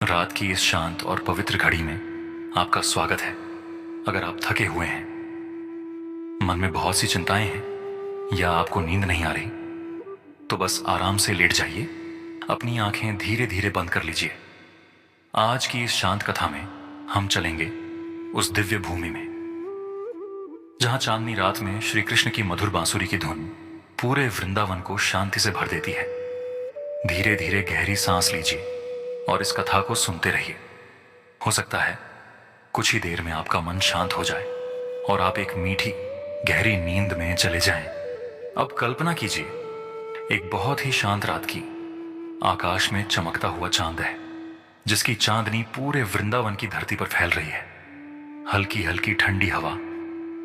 रात की इस शांत और पवित्र घड़ी में आपका स्वागत है। अगर आप थके हुए हैं, मन में बहुत सी चिंताएं हैं या आपको नींद नहीं आ रही, तो बस आराम से लेट जाइए, अपनी आंखें धीरे धीरे बंद कर लीजिए। आज की इस शांत कथा में हम चलेंगे उस दिव्य भूमि में जहां चांदनी रात में श्री कृष्ण की मधुर बांसुरी की धुन पूरे वृंदावन को शांति से भर देती है। धीरे धीरे गहरी सांस लीजिए और इस कथा को सुनते रहिए। हो सकता है कुछ ही देर में आपका मन शांत हो जाए और आप एक मीठी गहरी नींद में चले जाएं। अब कल्पना कीजिए, एक बहुत ही शांत रात की, आकाश में चमकता हुआ चांद है जिसकी चांदनी पूरे वृंदावन की धरती पर फैल रही है। हल्की हल्की ठंडी हवा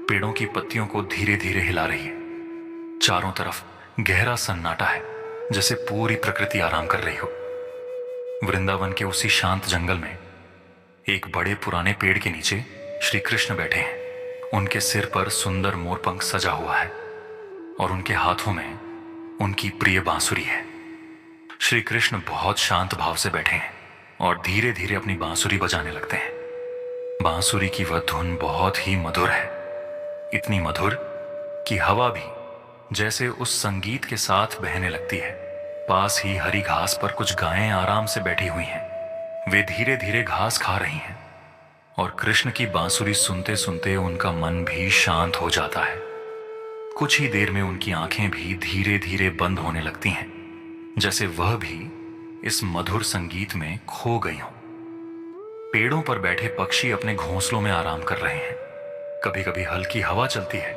पेड़ों की पत्तियों को धीरे धीरे हिला रही है। चारों तरफ गहरा सन्नाटा है, जैसे पूरी प्रकृति आराम कर रही हो। वृंदावन के उसी शांत जंगल में एक बड़े पुराने पेड़ के नीचे श्री कृष्ण बैठे हैं। उनके सिर पर सुंदर मोरपंख सजा हुआ है और उनके हाथों में उनकी प्रिय बांसुरी है। श्री कृष्ण बहुत शांत भाव से बैठे हैं और धीरे धीरे अपनी बांसुरी बजाने लगते हैं। बांसुरी की वह धुन बहुत ही मधुर है, इतनी मधुर कि हवा भी जैसे उस संगीत के साथ बहने लगती है। पास ही हरी घास पर कुछ गायें आराम से बैठी हुई हैं। वे धीरे धीरे घास खा रही हैं और कृष्ण की बांसुरी सुनते सुनते उनका मन भी शांत हो जाता है। कुछ ही देर में उनकी आंखें भी धीरे धीरे बंद होने लगती हैं, जैसे वह भी इस मधुर संगीत में खो गई हों। पेड़ों पर बैठे पक्षी अपने घोंसलों में आराम कर रहे हैं। कभी कभी हल्की हवा चलती है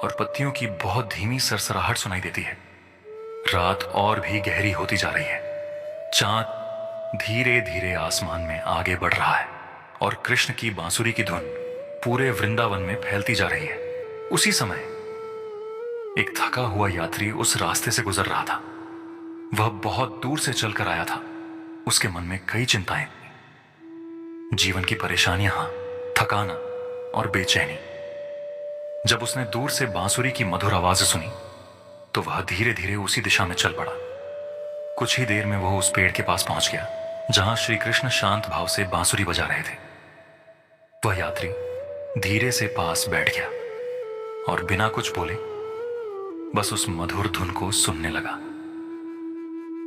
और पत्तियों की बहुत धीमी सरसराहट सुनाई देती है। रात और भी गहरी होती जा रही है। चांद धीरे धीरे आसमान में आगे बढ़ रहा है और कृष्ण की बांसुरी की धुन पूरे वृंदावन में फैलती जा रही है। उसी समय एक थका हुआ यात्री उस रास्ते से गुजर रहा था। वह बहुत दूर से चलकर आया था। उसके मन में कई चिंताएं, जीवन की परेशानियां, थकान और बेचैनी। जब उसने दूर से बांसुरी की मधुर आवाज सुनी तो वह धीरे धीरे उसी दिशा में चल पड़ा। कुछ ही देर में वह उस पेड़ के पास पहुंच गया जहां श्री कृष्ण शांत भाव से बांसुरी बजा रहे थे। वह यात्री धीरे से पास बैठ गया और बिना कुछ बोले बस उस मधुर धुन को सुनने लगा।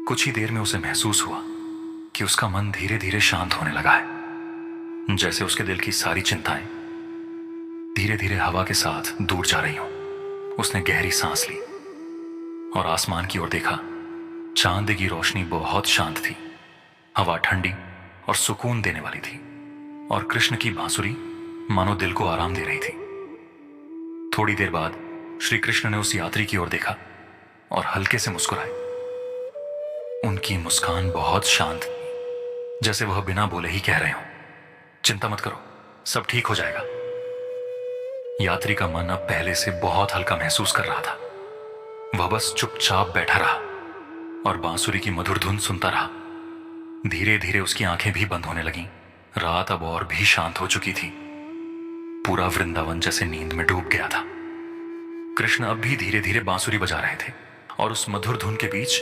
कुछ ही देर में उसे महसूस हुआ कि उसका मन धीरे धीरे शांत होने लगा है, जैसे उसके दिल की सारी चिंताएं धीरे धीरे हवा के साथ दूर जा रही हों। उसने गहरी सांस ली और आसमान की ओर देखा। चांद की रोशनी बहुत शांत थी, हवा ठंडी और सुकून देने वाली थी और कृष्ण की बांसुरी मानो दिल को आराम दे रही थी। थोड़ी देर बाद श्री कृष्ण ने उस यात्री की ओर देखा और हल्के से मुस्कुराए। उनकी मुस्कान बहुत शांत थी, जैसे वह बिना बोले ही कह रहे हो, चिंता मत करो, सब ठीक हो जाएगा। यात्री का मन अब पहले से बहुत हल्का महसूस कर रहा था। वह बस चुपचाप बैठा रहा और बांसुरी की मधुर धुन सुनता रहा। धीरे धीरे उसकी आंखें भी बंद होने लगीं। रात अब और भी शांत हो चुकी थी। पूरा वृंदावन जैसे नींद में डूब गया था। कृष्ण अब भी धीरे धीरे बांसुरी बजा रहे थे और उस मधुर धुन के बीच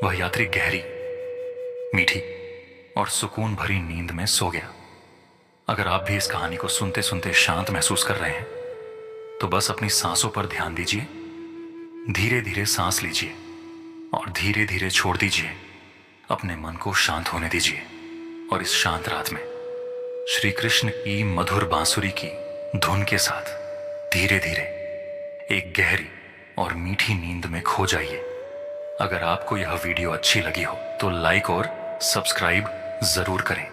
वह यात्री गहरी, मीठी और सुकून भरी नींद में सो गया। अगर आप भी इस कहानी को सुनते सुनते शांत महसूस कर रहे हैं तो बस अपनी सांसों पर ध्यान दीजिए। धीरे धीरे सांस लीजिए और धीरे धीरे छोड़ दीजिए। अपने मन को शांत होने दीजिए और इस शांत रात में श्री कृष्ण की मधुर बांसुरी की धुन के साथ धीरे धीरे एक गहरी और मीठी नींद में खो जाइए। अगर आपको यह वीडियो अच्छी लगी हो तो लाइक और सब्सक्राइब जरूर करें।